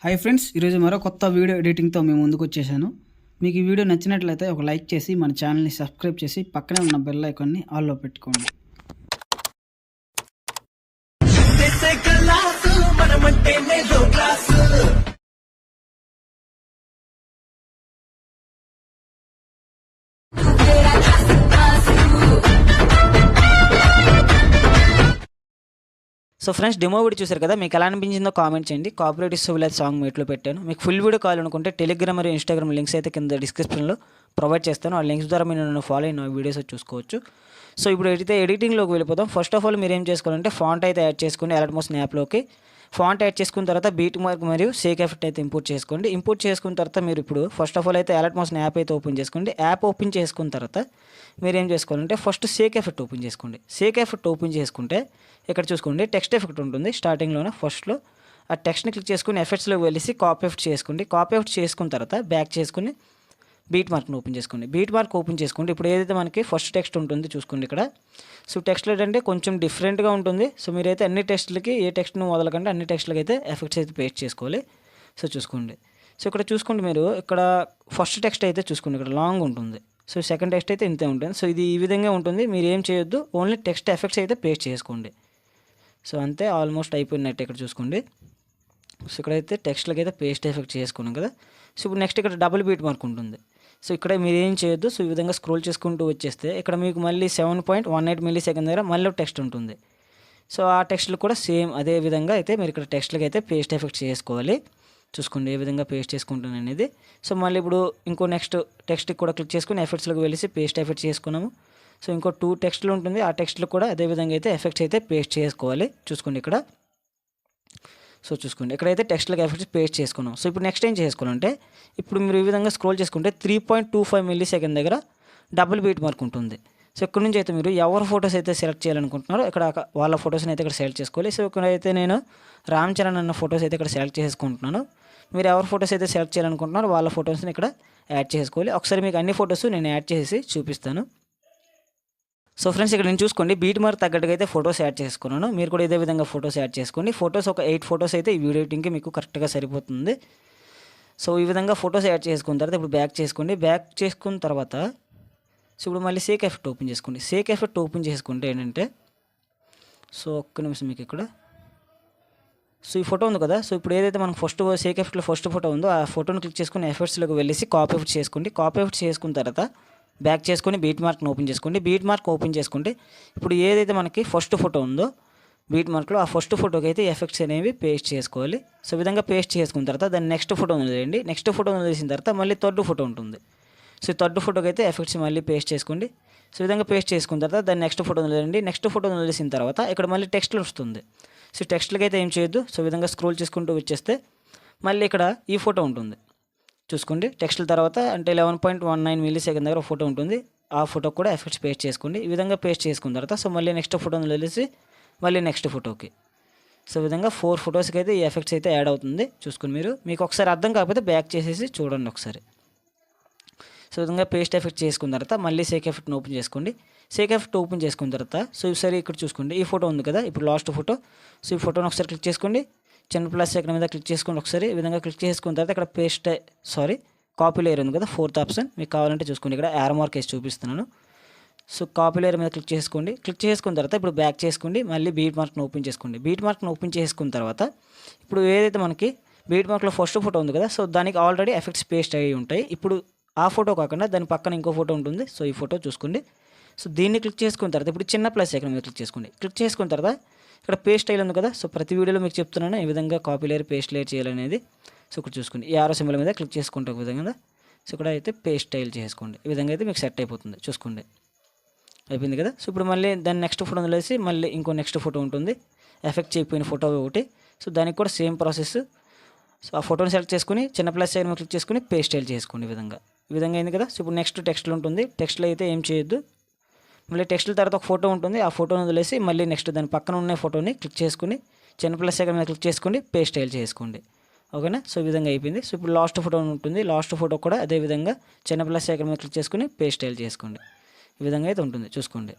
Hi friends, ఈరోజు మరో కొత్త వీడియో ఎడిటింగ్తో మేము ముందుకు వచ్చేసాను. మీకు ఈ వీడియో నచ్చినట్లయితే ఒక లైక్ చేసి మన ఛానల్ని సబ్స్క్రైబ్ చేసి పక్కనే ఉన్న బెల్ ఐకాన్ని ఆల్లో పెట్టుకోండి. సో ఫ్రెండ్స్, డెమో వీడియో చూసారు కదా, మీకు ఎలా అనిపించిందో కామెంట్ చేయండి. కాపీరైట్ ఇష్యూలేదు సాంగ్ మీట్లో పెట్టాను. మీకు ఫుల్ వీడియో కావాలనుకుంటే టెలిగ్రామ్ మరియు ఇన్స్టాగ్రామ్ లింక్స్ అయితే కింద డిస్క్రిప్షన్లో ప్రొవైడ్ చేస్తాను. ఆ లింక్స్ ద్వారా మీరు నన్ను ఫాలో అయిన వీడియోస్ చూసుకోవచ్చు. సో ఇప్పుడు అయితే ఎడిటింగ్లోకి వెళ్ళిపోతాం. ఫస్ట్ ఆఫ్ ఆల్ మీరు ఏం చేసుకోవాలంటే ఫాంట్ అయితే యాడ్ చేసుకుని ఎలర్ట్ మోషన్ యాప్లోకి ఫాంట్ యాడ్ చేసుకున్న తర్వాత బీట్ మార్క్ మరియు షేక్ ఎఫెక్ట్ అయితే ఇంపోర్ట్ చేసుకోండి. ఇంపోర్ట్ చేసుకున్న తర్వాత మీరు ఇప్పుడు ఫస్ట్ ఆఫ్ ఆల్ అయితే ఎలర్ట్ మోషన్ యాప్ అయితే ఓపెన్ చేసుకోండి. యాప్ ఓపెన్ చేసుకున్న తర్వాత మీరు ఏం చేసుకోవాలంటే ఫస్ట్ షేక్ ఎఫెక్ట్ ఓపెన్ చేసుకోండి. షేక్ ఎఫెక్ట్ ఓపెన్ చేసుకుంటే ఇక్కడ చూసుకోండి టెక్స్ట్ ఎఫెక్ట్ ఉంటుంది స్టార్టింగ్లోనే ఫస్ట్లో. ఆ టెక్స్ట్ని క్లిక్ చేసుకుని ఎఫెక్ట్స్లోకి వెళ్ళి కాపీ ఎఫెక్ట్ చేసుకోండి. కాపీ ఎఫెక్ట్ చేసుకున్న తర్వాత బ్యాక్ చేసుకుని బీట్ మార్క్ని ఓపెన్ చేసుకోండి. బీట్ మార్క్ ఓపెన్ చేసుకోండి. ఇప్పుడు ఏదైతే మనకి ఫస్ట్ టెక్స్ట్ ఉంటుంది చూసుకోండి ఇక్కడ. సో టెక్స్ట్లో ఏంటంటే కొంచెం డిఫరెంట్గా ఉంటుంది. సో మీరైతే అన్ని టెక్స్ట్లకి ఏ టెక్స్ట్ను మొదలకంటే అన్ని టెక్స్ట్లకి అయితే ఎఫెక్ట్స్ అయితే పేస్ట్ చేసుకోవాలి. సో చూసుకోండి. సో ఇక్కడ చూసుకోండి మీరు ఇక్కడ ఫస్ట్ టెక్స్ట్ అయితే చూసుకోండి ఇక్కడ లాంగ్ ఉంటుంది. సో సెకండ్ టెక్స్ట్ అయితే ఇంతే ఉంటుంది. సో ఇది ఈ విధంగా ఉంటుంది. మీరు ఏం చేయొద్దు, ఓన్లీ టెక్స్ట్ ఎఫెక్ట్స్ అయితే పేస్ట్ చేసుకోండి. సో అంతే, ఆల్మోస్ట్ అయిపోయినట్టు ఇక్కడ చూసుకోండి. సో ఇక్కడైతే టెక్స్ట్లకి అయితే పేస్ట్ ఎఫెక్ట్ చేసుకున్నాం కదా. సో ఇప్పుడు నెక్స్ట్ ఇక్కడ డబుల్ బీట్ మార్క్ ఉంటుంది. సో ఇక్కడ మీరు ఏం చేయొద్దు. సో ఈ విధంగా స్క్రోల్ చేసుకుంటూ వచ్చేస్తే ఇక్కడ మీకు మళ్ళీ 7.18 మిల్లీ సెకండ్ దగ్గర మళ్ళీ టెక్స్ట్ ఉంటుంది. సో ఆ టెక్స్ట్లు కూడా సేమ్ అదే విధంగా అయితే మీరు ఇక్కడ టెక్స్ట్లకి అయితే పేస్ట్ ఎఫెక్ట్ చేసుకోవాలి. చూసుకోండి ఏ విధంగా పేస్ట్ చేసుకుంటాను అనేది. సో మళ్ళీ ఇప్పుడు ఇంకో నెక్స్ట్ టెక్స్ట్కి కూడా క్లిక్ చేసుకుని ఎఫెక్ట్స్లోకి వెళ్ళి పేస్ట్ ఎఫెక్ట్ చేసుకున్నాము. సో ఇంకో 2 టెక్స్ట్లు ఉంటుంది. ఆ టెక్స్ట్లు కూడా అదే విధంగా అయితే ఎఫెక్ట్స్ అయితే పేస్ట్ చేసుకోవాలి. చూసుకోండి ఇక్కడ. సో చూసుకోండి ఇక్కడైతే టెక్స్ట్లకు ఎఫెక్ట్స్ పేస్ట్ చేసుకున్నాం. సో ఇప్పుడు నెక్స్ట్ ఏం చేసుకోవాలంటే ఇప్పుడు మీరు ఈ విధంగా స్క్రోల్ చేసుకుంటే 3.25 మిల్లీ సెకండ్ దగ్గర డబుల్ బీట్ మార్క్ ఉంటుంది. సో ఇక్కడ నుంచి అయితే మీరు ఎవరి ఫొటోస్ అయితే సెలెక్ట్ చేయాలనుకుంటున్నారో ఇక్కడ వాళ్ళ ఫొటోస్ని అయితే ఇక్కడ సెలెక్ట్ చేసుకోవాలి. సో ఇక్కడైతే నేను రామ్ చరణ్ అన్న ఫొటోస్ అయితే ఇక్కడ సెలెక్ట్ చేసుకుంటున్నాను. మీరు ఎవరి ఫొటోస్ అయితే సెలెక్ట్ చేయాలనుకుంటున్నారో వాళ్ళ ఫొటోస్ని ఇక్కడ యాడ్ చేసుకోవాలి. ఒకసారి మీకు అన్ని ఫొటోస్ నేను యాడ్ చేసి చూపిస్తాను. సో ఫ్రెండ్స్, ఇక్కడ నేను చూసుకోండి బీట్ మార్క్ తగ్గట్టుగా అయితే ఫొటోస్ యాడ్ చేసుకున్నాను. మీరు కూడా ఇదే విధంగా ఫొటోస్ యాడ్ చేసుకోండి. ఫొటోస్ ఒక 8 ఫొటోస్ అయితే ఈ వీడియో ఎడిటింగ్కి మీకు కరెక్ట్గా సరిపోతుంది. సో ఈ విధంగా ఫొటోస్ యాడ్ చేసుకున్న తర్వాత ఇప్పుడు బ్యాక్ చేసుకోండి. బ్యాక్ చేసుకున్న తర్వాత సో ఇప్పుడు మళ్ళీ షేక్ ఎఫెక్ట్ ఓపెన్ చేసుకోండి. షేక్ ఎఫెక్ట్ ఓపెన్ చేసుకుంటే ఏంటంటే సో ఒక్క నిమిషం మీకు ఇక్కడ సో ఈ ఫోటో ఉంది కదా. సో ఇప్పుడు ఏదైతే మనం ఫస్ట్ షేక్ ఎఫెక్ట్లో ఫస్ట్ ఫోటో ఉందో ఆ ఫోటోని క్లిక్ చేసుకుని ఎఫెక్ట్స్లోకి వెళ్ళి కాపీ ఎఫెక్ట్ చేసుకోండి. కాపీ ఎఫెక్ట్ చేసుకున్న తర్వాత బ్యాక్ చేసుకొని బీట్ మార్క్ని ఓపెన్ చేసుకోండి. బీట్ మార్క్ ఓపెన్ చేసుకుంటే ఇప్పుడు ఏదైతే మనకి ఫస్ట్ ఫోటో ఉందో బీట్ మార్క్లో ఆ ఫస్ట్ ఫోటోకి అయితే ఎఫెక్ట్స్ అనేవి పేస్ట్ చేసుకోవాలి. సో విధంగా పేస్ట్ చేసుకున్న తర్వాత దాన్ని నెక్స్ట్ ఫోటో వదిలేయండి. నెక్స్ట్ ఫోటో వదిలేసిన తర్వాత మళ్ళీ థర్డ్ ఫోటో ఉంటుంది. సో థర్డ్ ఫోటోకి అయితే ఎఫెక్ట్స్ మళ్ళీ పేస్ట్ చేసుకోండి. సో విధంగా పేస్ట్ చేసుకున్న తర్వాత దాన్ని నెక్స్ట్ ఫోటో వదిలేయండి. నెక్స్ట్ ఫోటో వదిలేసిన తర్వాత ఇక్కడ మళ్ళీ టెక్స్ట్లు వస్తుంది. సో టెక్స్ట్లకి అయితే ఏం చేయొద్దు. సో విధంగా స్క్రోల్ చేసుకుంటూ వచ్చేస్తే మళ్ళీ ఇక్కడ ఈ ఫోటో ఉంటుంది చూసుకోండి. టెక్స్ట్ల తర్వాత అంటే 11.19 మిల్లీ సెకండ్ దగ్గర ఫోటో ఉంటుంది. ఆ ఫోటో కూడా ఎఫెక్ట్స్ పేస్ట్ చేసుకోండి. ఈ విధంగా పేస్ట్ చేసుకున్న తర్వాత సో మళ్ళీ నెక్స్ట్ ఫోటోని వదిలేసి మళ్ళీ నెక్స్ట్ ఫోటోకి సో విధంగా 4 ఫొటోస్కి అయితే ఈ ఎఫెక్ట్స్ అయితే యాడ్ అవుతుంది. చూసుకుని మీకు ఒకసారి అర్థం కాకపోతే బ్యాక్ చేసేసి చూడండి ఒకసారి. సో విధంగా పేస్ట్ ఎఫెక్ట్ చేసుకున్న తర్వాత మళ్ళీ షేక్ ఎఫెక్ట్ని ఓపెన్ చేసుకోండి. షేక్ ఎఫెక్ట్ ఓపెన్ చేసుకున్న తర్వాత సో సరే ఇక్కడ చూసుకోండి ఈ ఫోటో ఉంది కదా ఇప్పుడు లాస్ట్ ఫోటో. సో ఈ ఫోటోని ఒకసారి క్లిక్ చేసుకోండి. చిన్న ప్లస్ ఇక్కడ మీద క్లిక్ చేసుకోండి ఒకసారి. ఈ విధంగా క్లిక్ చేసుకున్న తర్వాత ఇక్కడ కాపీ లేయర్ ఉంది కదా 4th ఆప్షన్. మీకు కావాలంటే చూసుకోండి ఇక్కడ యారో మార్క్ వేసి చూపిస్తున్నాను. సో కాపీ లేయర్ మీద క్లిక్ చేసుకోండి. క్లిక్ చేసుకున్న తర్వాత ఇప్పుడు బ్యాక్ చేసుకోండి. మళ్ళీ బీట్ మార్క్ని ఓపెన్ చేసుకోండి. బీట్ మార్క్ని ఓపెన్ చేసుకున్న తర్వాత ఇప్పుడు ఏదైతే మనకి బీట్ మార్క్లో ఫస్ట్ ఫోటో ఉంది కదా సో దానికి ఆల్రెడీ ఎఫెక్ట్స్ పేస్ట్ అయ్యి ఉంటాయి. ఇప్పుడు ఆ ఫోటో కాకుండా దాని పక్కన ఇంకో ఫోటో ఉంటుంది. సో ఈ ఫోటో చూసుకోండి. సో దీన్ని క్లిక్ చేసుకున్న తర్వాత ఇప్పుడు చిన్న ప్లస్ ఇక్కడ మీద క్లిక్ చేసుకోండి. క్లిక్ చేసుకున్న తర్వాత ఇక్కడ పేస్ట్ స్టైల్ ఉంది కదా. సో ప్రతి వీడియోలో మీకు చెప్తున్నాను ఈ విధంగా కాపీ లేయర్ పేస్ట్ లేయర్ చేయాలనేది. సో ఇక్కడ చూసుకోండి ఈ ఆరో సింబల్ మీద క్లిక్ చేసుకుంటే ఒక విధంగా సో ఇక్కడ అయితే పేస్ట్ స్టైల్ చేసుకోండి. ఈ విధంగా అయితే మీకు సెట్ అయిపోతుంది. చూసుకోండి అయిపోయింది కదా. సో ఇప్పుడు మళ్ళీ దాన్ని నెక్స్ట్ ఫోటో వదిలేసి మళ్ళీ ఇంకో నెక్స్ట్ ఫోటో ఉంటుంది ఎఫెక్ట్ చేయకపోయిన ఫోటో ఒకటి. సో దానికి కూడా సేమ్ ప్రాసెస్. సో ఆ ఫోటోని సెలెక్ట్ చేసుకుని చిన్న ప్లస్ సైడ్ క్లిక్ చేసుకుని పేస్ట్ స్టైల్ చేసుకోండి. ఈ విధంగా అయింది కదా. సో ఇప్పుడు నెక్స్ట్ టెక్స్ట్లో ఉంటుంది. టెక్స్ట్లో అయితే ఏం చేయొద్దు. మళ్ళీ టెక్స్ట్ల తర్వాత ఒక ఫోటో ఉంటుంది. ఆ ఫోటోని వదిలేసి మళ్ళీ నెక్స్ట్ దాని పక్కన ఉన్న ఫోటోని క్లిక్ చేసుకుని చిన్న ప్లస్ సెకండ్ మీద క్లిక్ చేసుకోండి పేస్ట్ స్టైల్ చేసుకోండి. ఓకేనా. సో ఈ విధంగా అయిపోయింది. సో ఇప్పుడు లాస్ట్ ఫోటో ఉంటుంది. లాస్ట్ ఫోటో కూడా అదే విధంగా చిన్న ప్లస్ సెకండ్ మీద క్లిక్ చేసుకుని పేస్ట్ స్టైల్ చేసుకోండి. ఈ విధంగా అయితే ఉంటుంది చూసుకోండి.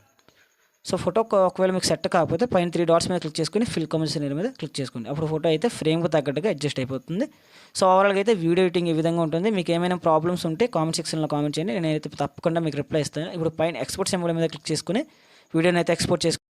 సో ఫోటో ఒకవేళ మీకు సెట్ కాకపోతే పైన 3 డాట్స్ మీద క్లిక్ చేసుకుని ఫిల్ కంపోజిషన్ మీద క్లిక్ చేసుకోండి. అప్పుడు ఫోటో అయితే ఫ్రేమ్కి తగ్గట్టుగా అడ్జస్ట్ అయిపోతుంది. సో ఓవరాల్గా అయితే వీడియో ఎడిటింగ్ ఈ విధంగా ఉంటుంది. మీకు ఏమైనా ప్రాబ్లమ్స్ ఉంటే కామెంట్ సెక్షన్లో కామెంట్ చేయండి, నేనైతే తప్పకుండా మీకు రిప్లై ఇస్తాను. ఇప్పుడు పైన ఎక్స్పోర్ట్ సింబల్ మీద క్లిక్ చేసుకుని వీడియోని అయితే ఎక్స్పోర్ట్ చేసుకుని